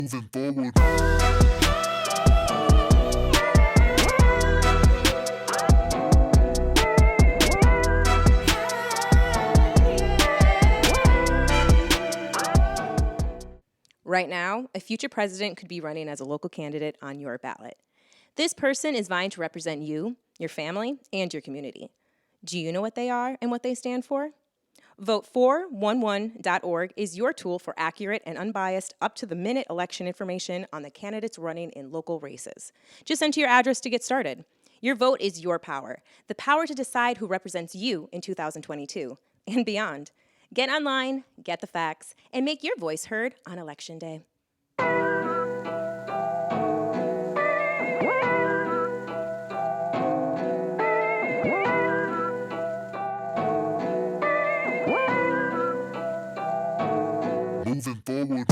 Moving forward. Right now, a future president could be running as a local candidate on your ballot. This person is vying to represent you, your family, and your community. Do you know what they are and what they stand for? Vote411.org is your tool for accurate and unbiased, up-to-the-minute election information on the candidates running in local races. Just enter your address to get started. Your vote is your power, the power to decide who represents you in 2022 and beyond. Get online, get the facts, and make your voice heard on Election Day. Moving forward.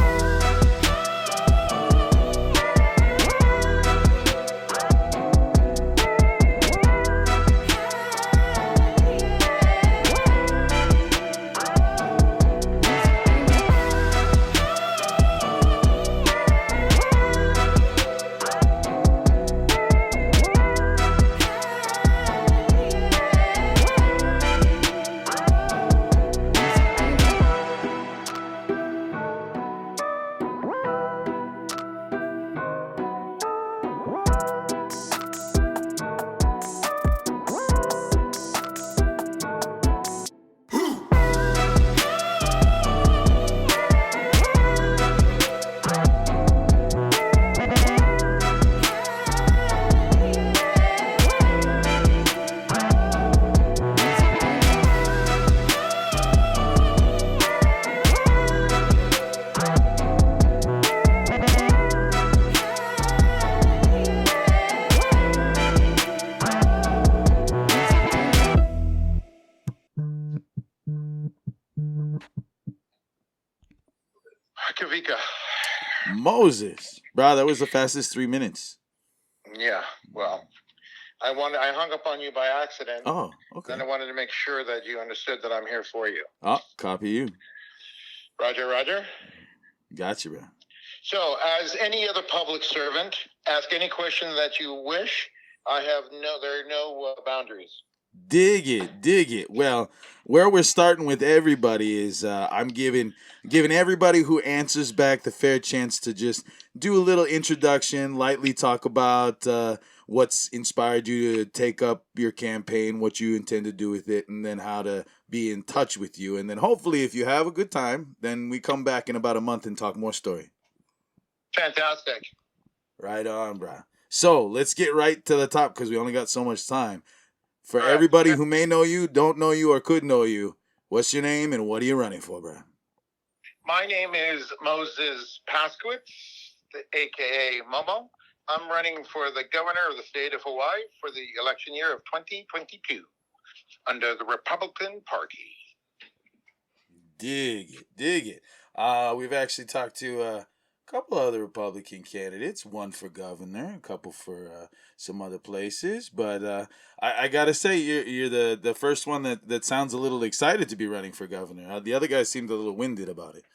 Kawika. Moses, bro, that was the fastest 3 minutes. Yeah, well, I hung up on you by accident. Oh, okay. Then I wanted to make sure that you understood that I'm here for you. Oh, copy you. Roger, Roger. Gotcha, bro. So, as any other public servant, ask any question that you wish. There are no boundaries. Dig it. Well, where we're starting with everybody is I'm giving everybody who answers back the fair chance to just do a little introduction, lightly talk about what's inspired you to take up your campaign, what you intend to do with it, and then how to be in touch with you. And then hopefully if you have a good time, then we come back in about a month and talk more story. Fantastic. Right on, bro. So let's get right to the top because we only got so much time. For Right. everybody who may know you, don't know you, or could know you, what's your name and what are you running for, bro? My name is Moses Paskowitz, a.k.a. Momo. I'm running for the governor of the state of Hawaii for the election year of 2022 under the Republican Party. Dig it. We've actually talked to a couple other Republican candidates, one for governor, a couple for some other places. But I got to say, you're the first one that sounds a little excited to be running for governor. The other guys seemed a little winded about it.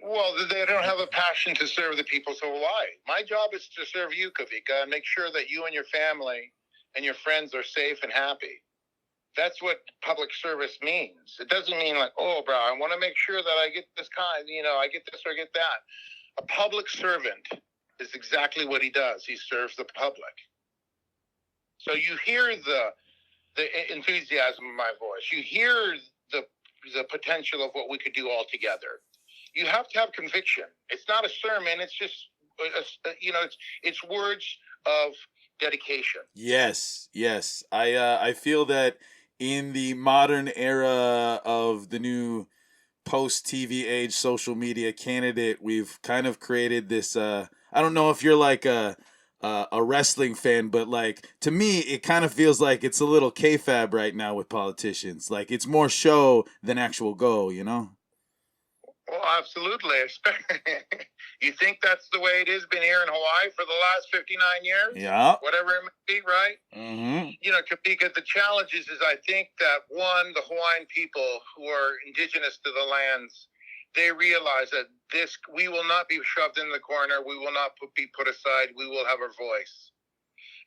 Well, they don't have a passion to serve the people of Hawaii. My job is to serve you, Kawika, and make sure that you and your family and your friends are safe and happy. That's what public service means. It doesn't mean like, oh, bro, I want to make sure that I get this kind, I get this or I get that. A public servant is exactly what he does. He serves the public. So you hear the enthusiasm in my voice. You hear the potential of what we could do all together. You have to have conviction. It's not a sermon. It's just, it's words of dedication. Yes. I feel that in the modern era of the new post-TV age social media candidate, we've kind of created this, I don't know if you're like a wrestling fan, but like to me, it kind of feels like it's a little kayfabe right now with politicians. Like it's more show than actual go, you know? Well, absolutely. You think that's the way it has been here in Hawaii for the last 59 years? Yeah. Whatever it may be, right? Mm-hmm. Kawika, the challenge is I think that, one, the Hawaiian people who are indigenous to the lands they realize that we will not be shoved in the corner. We will not be put aside. We will have a voice.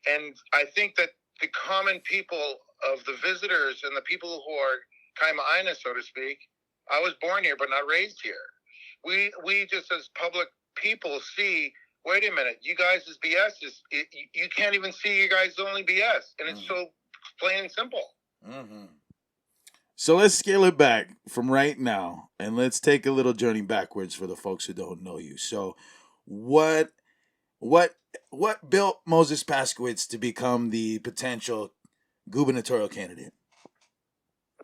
And I think that the common people of the visitors and the people who are kaima aina, so to speak, I was born here but not raised here. We just as public people see, wait a minute, you guys' BS you can't even see you guys' only BS. And it's so plain and simple. Mm-hmm. So let's scale it back from right now, and let's take a little journey backwards for the folks who don't know you. So, what built Moses Paskowitz to become the potential gubernatorial candidate?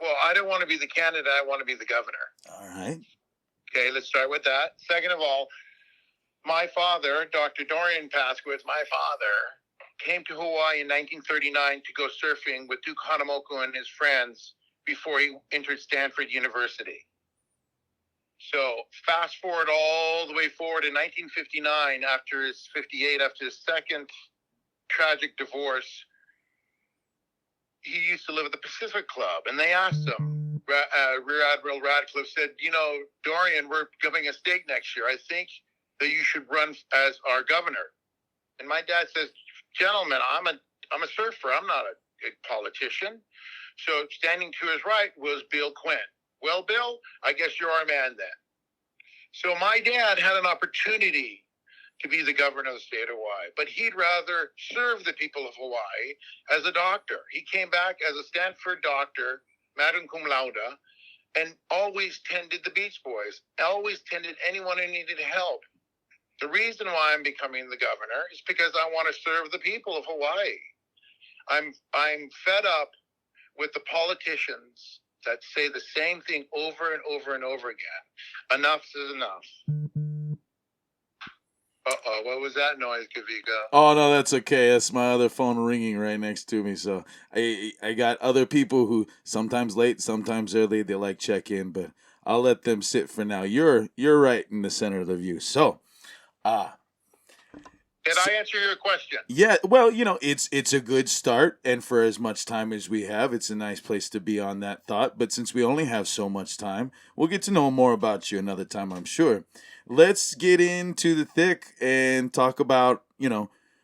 Well, I don't want to be the candidate. I want to be the governor. All right. Okay, let's start with that. Second of all, my father, Dr. Dorian Paskowitz, my father, came to Hawaii in 1939 to go surfing with Duke Hanamoku and his friends before he entered Stanford University. So fast forward all the way forward in 1959, after his second tragic divorce, he used to live at the Pacific Club, and they asked him, Rear Admiral Radcliffe said, Dorian, we're giving a stake next year. I think that you should run as our governor. And my dad says, gentlemen, I'm a surfer. I'm not a politician. So standing to his right was Bill Quinn. Well, Bill, I guess you're our man then. So my dad had an opportunity to be the governor of the state of Hawaii, but he'd rather serve the people of Hawaii as a doctor. He came back as a Stanford doctor, magna cum laude, and always tended the Beach Boys, always tended anyone who needed help. The reason why I'm becoming the governor is because I want to serve the people of Hawaii. I'm fed up with the politicians that say the same thing over and over and over again. Enough is enough. Uh-oh, what was that noise, Kawika? Oh, no, that's okay. That's my other phone ringing right next to me. So I got other people who sometimes late, sometimes early, they like check in, but I'll let them sit for now. You're right in the center of the view. So, Did I answer your question? yeah, well, it's a good start, and for as much time as we have, it's a nice place to be on that thought. But since we only have so much time, we'll get to know more about you another time, I'm sure. Let's get into the thick and talk about,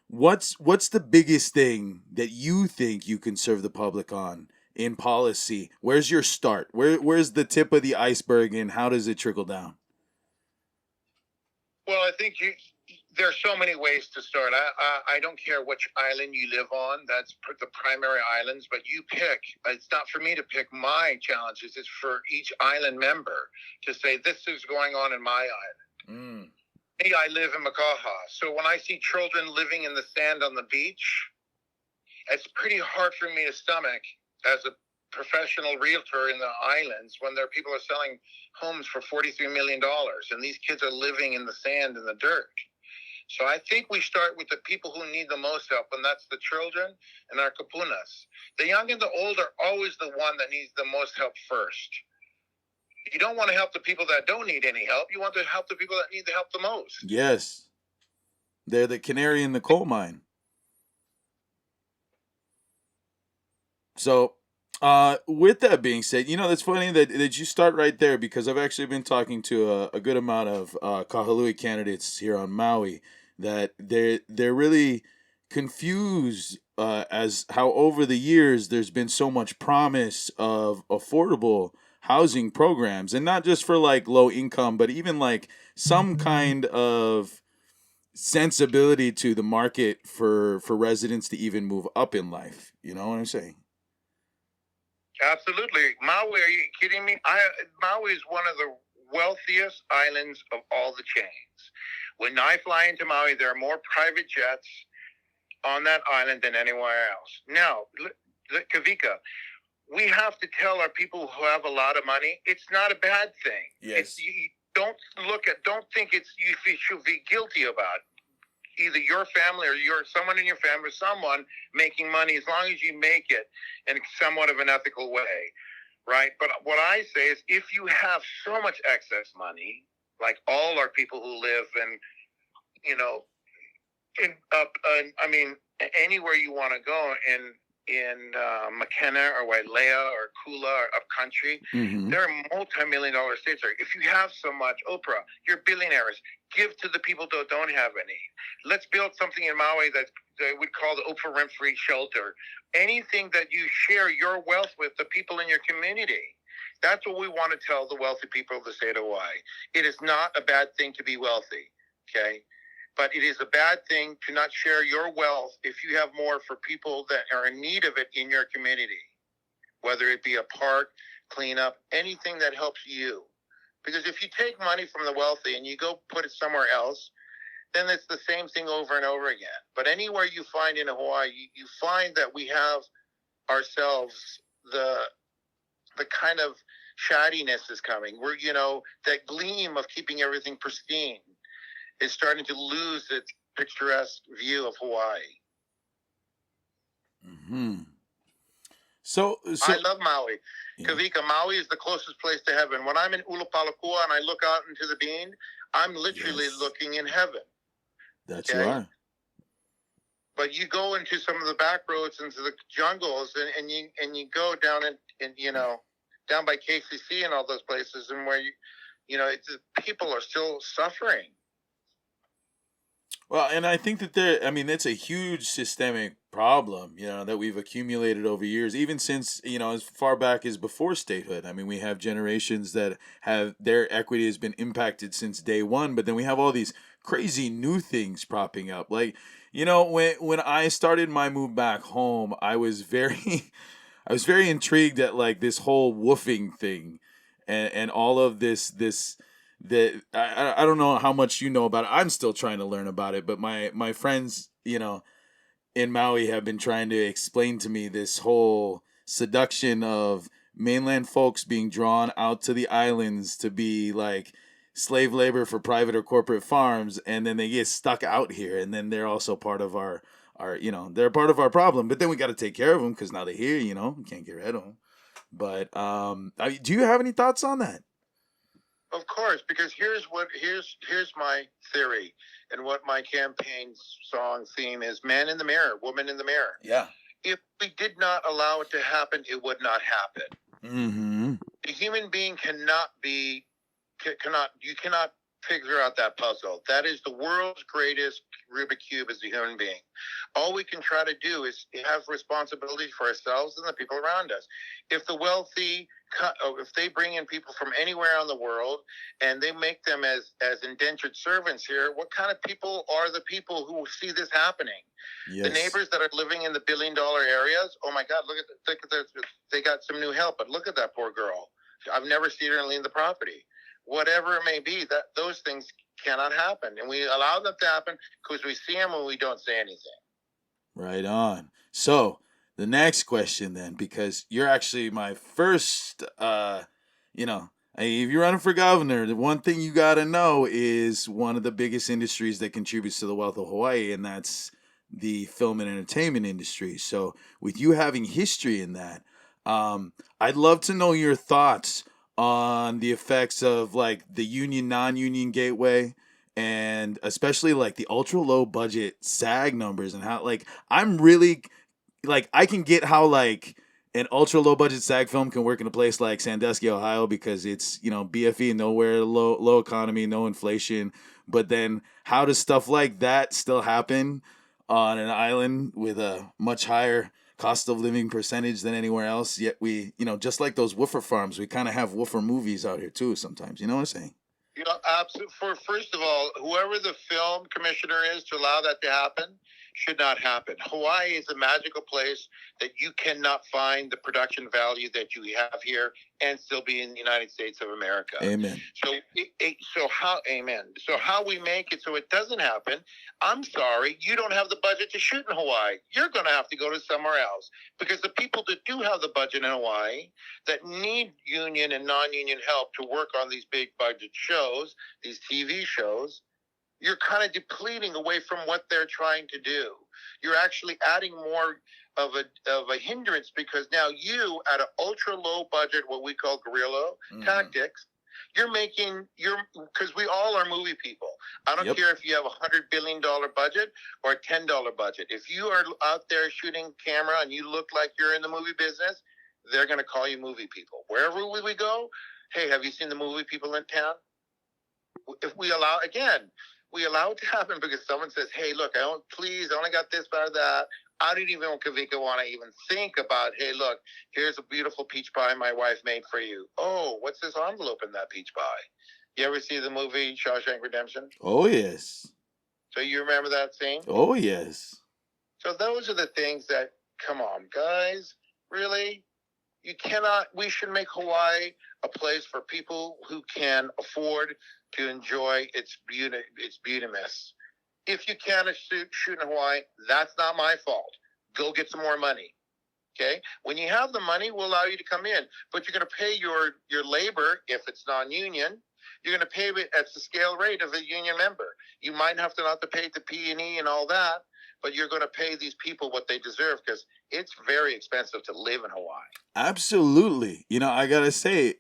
what's the biggest thing that you think you can serve the public on in policy? Where's your start? Where's the tip of the iceberg, and how does it trickle down? Well, I think there's so many ways to start. I don't care which island you live on. That's the primary islands, but you pick. It's not for me to pick my challenges. It's for each island member to say, this is going on in my island. Me, I live in Makaha. So when I see children living in the sand on the beach, it's pretty hard for me to stomach as a professional realtor in the islands when there are people are selling homes for $43 million and these kids are living in the sand and the dirt. So I think we start with the people who need the most help, and that's the children and our kapunas. The young and the old are always the one that needs the most help first. You don't want to help the people that don't need any help. You want to help the people that need the help the most. Yes. They're the canary in the coal mine. So, with that being said, that's funny that you start right there, because I've actually been talking to a good amount of Kahului candidates here on Maui that they're really confused as how over the years there's been so much promise of affordable housing programs, and not just for like low income, but even like some kind of sensibility to the market for residents to even move up in life. You know what I'm saying? Absolutely. Maui, are you kidding me? Maui is one of the wealthiest islands of all the chains. When I fly into Maui, there are more private jets on that island than anywhere else. Now, Kawika, we have to tell our people who have a lot of money, it's not a bad thing. Yes. Don't think you should be guilty about either your family or someone in your family or someone making money, as long as you make it in somewhat of an ethical way, right? But what I say is, if you have so much excess money, like all our people who live anywhere you want to go in McKenna or Wailea or Kula or upcountry. Mm-hmm. There are multi-million-dollar estates there. If you have so much, Oprah, you're billionaires. Give to the people that don't have any. Let's build something in Maui that we call the Oprah Winfrey Shelter. Anything that you share your wealth with the people in your community. That's what we want to tell the wealthy people of the state of Hawaii. It is not a bad thing to be wealthy, okay? But it is a bad thing to not share your wealth if you have more for people that are in need of it in your community, whether it be a park, cleanup, anything that helps you. Because if you take money from the wealthy and you go put it somewhere else, then it's the same thing over and over again. But anywhere you find in Hawaii, you find that we have ourselves the kind of shaddiness is coming. We're, that gleam of keeping everything pristine is starting to lose its picturesque view of Hawaii. Mm-hmm. So I love Maui. Yeah. Kawika, Maui is the closest place to heaven. When I'm in Ulupalakua and I look out into the bean, I'm literally looking in heaven. That you are. But you go into some of the back roads into the jungles and you go down and down by KCC and all those places, and where people are still suffering. Well, and I think that it's a huge systemic problem, that we've accumulated over years, even since, as far back as before statehood. I mean, we have generations that have their equity has been impacted since day one, but then we have all these crazy new things propping up. Like, when I started my move back home, I was very intrigued at like this whole woofing thing and all of this that I don't know how much you know about it. I'm still trying to learn about it, but my friends, in Maui have been trying to explain to me this whole seduction of mainland folks being drawn out to the islands to be like slave labor for private or corporate farms, and then they get stuck out here, and then they're also part of our they're part of our problem. But then we got to take care of them because now they're here. We can't get rid of them. But do you have any thoughts on that? Of course, because here's my theory, and what my campaign song theme is: man in the mirror, woman in the mirror. Yeah. If we did not allow it to happen, it would not happen. Mm-hmm. The human being cannot figure out that puzzle. That is the world's greatest Rubik's Cube, as a human being. All we can try to do is have responsibility for ourselves and the people around us. If the wealthy, if they bring in people from anywhere in the world and they make them as indentured servants here, what kind of people are the people who see this happening? Yes. The neighbors that are living in the billion-dollar areas, oh my God, look at this. They got some new help, but look at that poor girl. I've never seen her leave the property. Whatever it may be, that those things cannot happen. And we allow them to happen because we see them and we don't say anything. Right on. So the next question then, because you're actually my first, if you're running for governor, the one thing you got to know is one of the biggest industries that contributes to the wealth of Hawaii, and that's the film and entertainment industry. So with you having history in that, I'd love to know your thoughts on the effects of like the union, non-union gateway, and especially like the ultra low budget SAG numbers, and how like I'm really like I can get how like an ultra low budget SAG film can work in a place like Sandusky, Ohio, because it's BFE, nowhere, low economy, no inflation. But then how does stuff like that still happen on an island with a much higher cost of living percentage than anywhere else? Yet we, just like those woofer farms, we kind of have woofer movies out here too sometimes. You know what I'm saying? Absolutely. First of all, whoever the film commissioner is to allow that to happen should not happen. Hawaii is a magical place that you cannot find the production value that you have here and still be in the United States of America. Amen. So how we make it so it doesn't happen? I'm sorry, you don't have the budget to shoot in Hawaii. You're going to have to go to somewhere else, because the people that do have the budget in Hawaii that need union and non-union help to work on these big budget shows, these TV shows, you're kind of depleting away from what they're trying to do. You're actually adding more of a hindrance, because now you, at an ultra low budget, what we call guerrilla tactics, because we all are movie people. I don't care if you have $100 billion budget or a $10 budget. If you are out there shooting camera and you look like you're in the movie business, they're going to call you movie people. Wherever we go, hey, have you seen the movie people in town? If we allow it to happen because someone says, hey, look, I only got this or that. I don't even want Kawika want to even think about, hey, look, here's a beautiful peach pie my wife made for you. Oh, what's this envelope in that peach pie? You ever see the movie Shawshank Redemption? Oh, yes. So you remember that scene? Oh, yes. So those are the things that, come on, guys, really? We should make Hawaii a place for people who can afford to enjoy its beautiness. If you can't shoot in Hawaii, that's not my fault. Go get some more money. Okay? When you have the money, we'll allow you to come in. But you're going to pay your labor, if it's non-union, you're going to pay it at the scale rate of a union member. You might have to not to pay the P&E and all that, but you're going to pay these people what they deserve because it's very expensive to live in Hawaii. Absolutely. I got to say,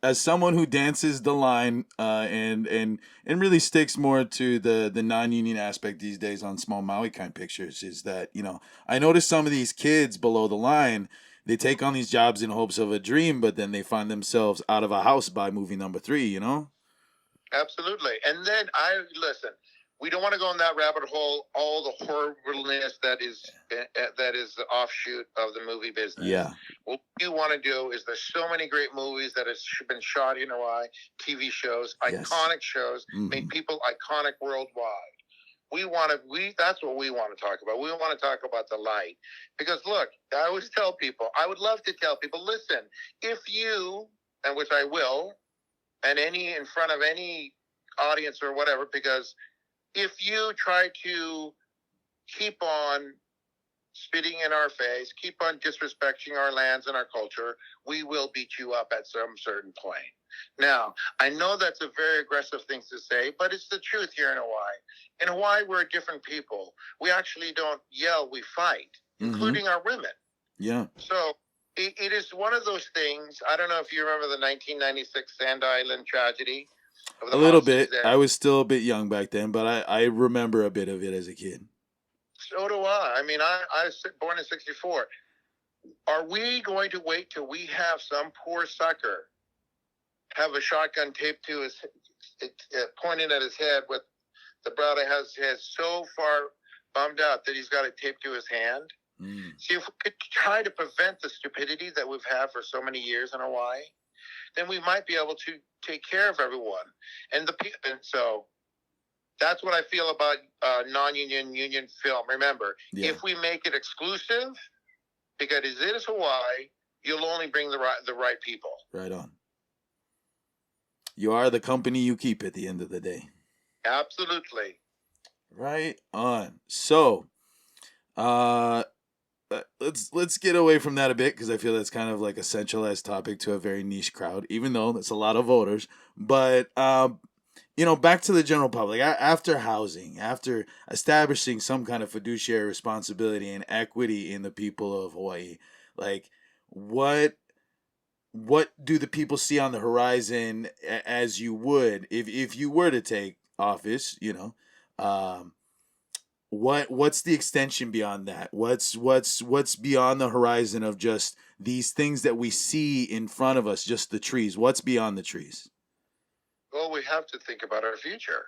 as someone who dances the line and really sticks more to the non-union aspect these days on small Maui kind pictures is that, I notice some of these kids below the line, they take on these jobs in hopes of a dream, but then they find themselves out of a house by movie number 3, Absolutely. And then listen, we don't want to go in that rabbit hole, all the horribleness that is the offshoot of the movie business. Yeah. What we want to do is there's so many great movies that have been shot in Hawaii, TV shows, iconic shows, made people iconic worldwide. That's what we want to talk about. We want to talk about the light. Because look, I always tell people, I would love to tell people, listen, if you, and which I will, and in front of any audience or whatever, because if you try to keep on spitting in our face, keep on disrespecting our lands and our culture, we will beat you up at some certain point. Now, I know that's a very aggressive thing to say, but it's the truth here in Hawaii. In Hawaii, we're different people. We actually don't yell, we fight, including our women. Yeah. So it is one of those things. I don't know if you remember the 1996 Sand Island tragedy. A little bit. I was still a bit young back then, but I remember a bit of it as a kid. So do I. I mean, I was born in 64. Are we going to wait till we have some poor sucker have a shotgun taped to his, pointing at his head with the brow that has his head so far bummed out that he's got it taped to his hand? See, if we could try to prevent the stupidity that we've had for so many years in Hawaii, then we might be able to take care of everyone. And so that's what I feel about non-union union film. Remember, if we make it exclusive, because it is Hawaii, you'll only bring the right people. Right on. You are the company you keep at the end of the day. Absolutely. Right on. So, let's get away from that a bit because I feel that's kind of like a centralized topic to a very niche crowd, even though that's a lot of voters. But back to the general public. After housing, after establishing some kind of fiduciary responsibility and equity in the people of Hawaii, like what do the people see on the horizon as you would if you were to take office? What's the extension beyond that? What's beyond the horizon of just these things that we see in front of us, just the trees? What's beyond the trees? Well, we have to think about our future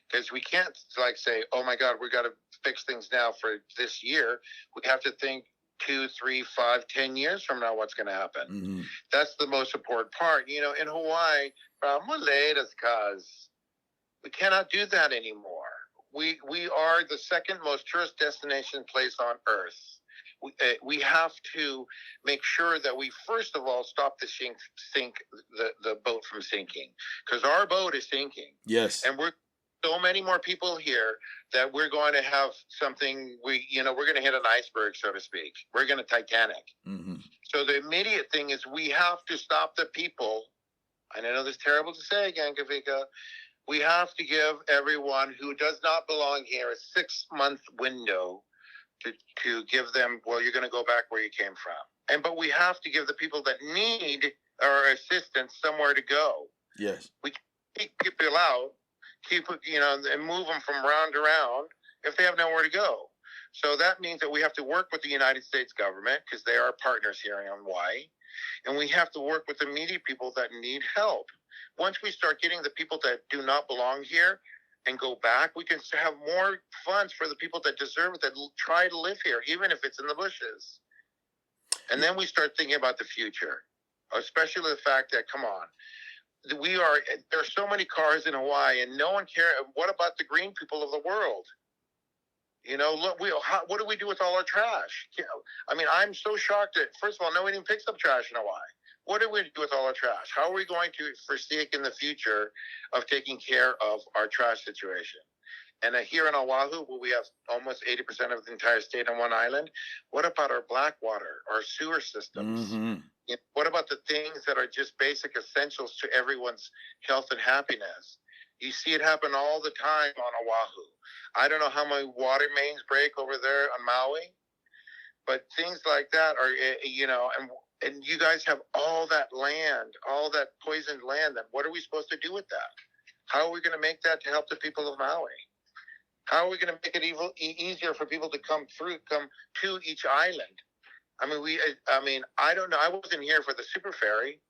because we can't say, oh my God, we got to fix things now for this year. We have to think 2, 3, 5, 10 years from now what's going to happen. That's the most important part. In Hawaii, we cannot do that anymore. We are the second most tourist destination place on earth. We have to make sure that we first of all stop the the boat from sinking, because our boat is sinking. Yes, and we're so many more people here that we're going to have something. We're going to hit an iceberg, so to speak. We're going to Titanic. So the immediate thing is we have to stop the people. And I know this is terrible to say again, Kawika. We have to give everyone who does not belong here a 6-month window to give them, well, you're going to go back where you came from. But we have to give the people that need our assistance somewhere to go. Yes. We keep people out, and move them from round to round if they have nowhere to go. So that means that we have to work with the United States government because they are partners here in Hawaii. And we have to work with the media people that need help. Once we start getting the people that do not belong here and go back, we can have more funds for the people that deserve it, that try to live here, even if it's in the bushes. And then we start thinking about the future, especially the fact that, come on, there are so many cars in Hawaii and no one cares. What about the green people of the world? Look, what do we do with all our trash? I mean, I'm so shocked that, first of all, no one even picks up trash in Hawaii. What do we do with all our trash? How are we going to forsake in the future of taking care of our trash situation? And here in Oahu, where we have almost 80% of the entire state on one island, what about our black water, our sewer systems? Mm-hmm. What about the things that are just basic essentials to everyone's health and happiness? You see it happen all the time on Oahu. I don't know how many water mains break over there on Maui, but things like that are, and you guys have all that land, all that poisoned land. What are we supposed to do with that? How are we going to make that to help the people of Maui? How are we going to make it easier for people to come to each island? I mean, I don't know. I wasn't here for the super ferry,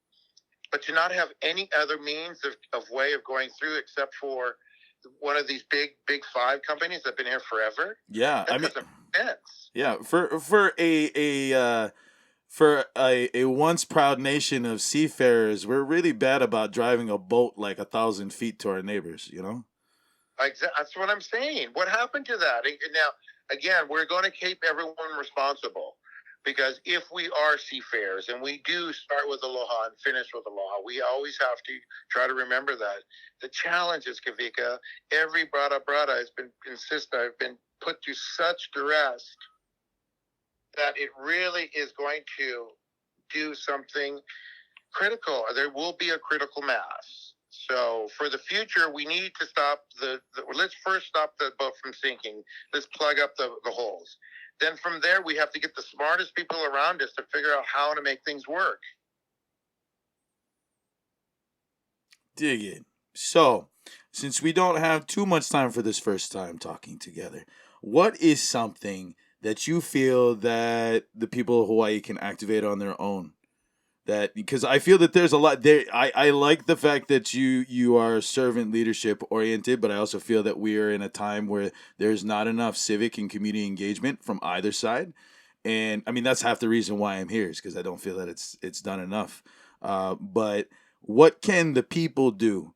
but to not have any other means of way of going through except for one of these big five companies that have been here forever. Yeah, that doesn't make sense. Yeah, for a once proud nation of seafarers, we're really bad about driving a boat like 1,000 feet to our neighbors. That's what I'm saying. What happened to that? Now, again, we're going to keep everyone responsible. Because if we are seafarers and we do start with aloha and finish with aloha, we always have to try to remember that. The challenge is, Kawika, every brada has been put to such duress that it really is going to do something critical. There will be a critical mass. So for the future, we need to stop let's first stop the boat from sinking. Let's plug up the holes. Then from there, we have to get the smartest people around us to figure out how to make things work. Dig it. So, since we don't have too much time for this first time talking together, what is something that you feel that the people of Hawaii can activate on their own? Because I feel that there's a lot there. I like the fact that you are servant leadership oriented, but I also feel that we are in a time where there's not enough civic and community engagement from either side. And I mean, that's half the reason why I'm here, is because I don't feel that it's done enough. But what can the people do?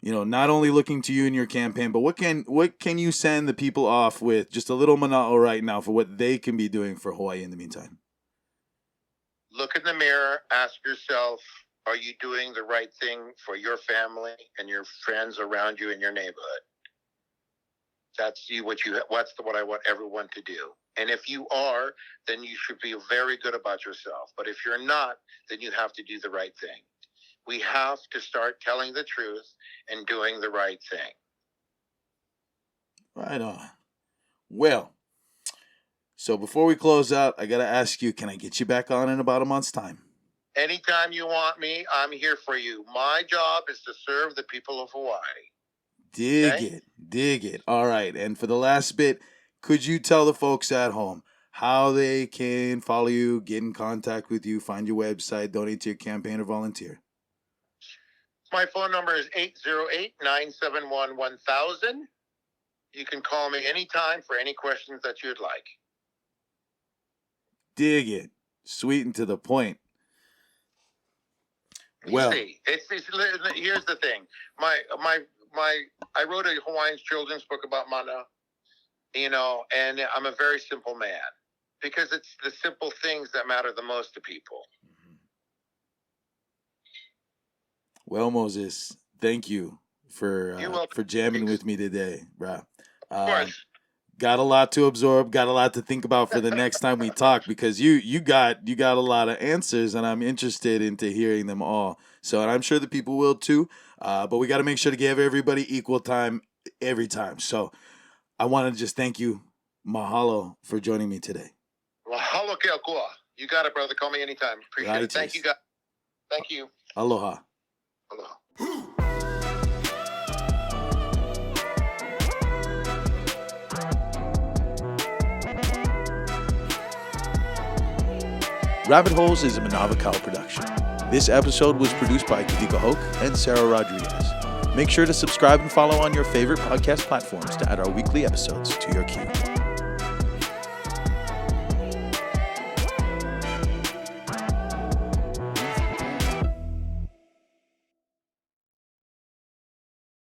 Not only looking to you in your campaign, but what can you send the people off with, just a little mana'o right now, for what they can be doing for Hawaii in the meantime? Look in the mirror, ask yourself, are you doing the right thing for your family and your friends around you in your neighborhood? That's what I want everyone to do. And if you are, then you should feel very good about yourself. But if you're not, then you have to do the right thing. We have to start telling the truth and doing the right thing. Right on. Well, so before we close out, I got to ask you, can I get you back on in about a month's time? Anytime you want me, I'm here for you. My job is to serve the people of Hawaii. Dig it. All right. And for the last bit, could you tell the folks at home how they can follow you, get in contact with you, find your website, donate to your campaign, or volunteer? My phone number is 808-971-1000. You can call me anytime for any questions that you'd like. Dig it. Sweet and to the point. Well, here's the thing. I wrote a Hawaiian children's book about mana, and I'm a very simple man because it's the simple things that matter the most to people. Well, Moses, thank you for jamming with me today, bro. Of course. Got a lot to absorb, got a lot to think about for the next time we talk, because you got a lot of answers, and I'm interested into hearing them all. So, and I'm sure the people will too. But we got to make sure to give everybody equal time every time. So, I want to just thank you, mahalo, for joining me today. Mahalo ke akua. You got it, brother. Call me anytime. Appreciate it. Thank you, guys. Thank you. Aloha. Aloha. Rabbit Holes is a Manava Cow production. This episode was produced by Kawika Hoke and Sarah Rodriguez. Make sure to subscribe and follow on your favorite podcast platforms to add our weekly episodes to your queue.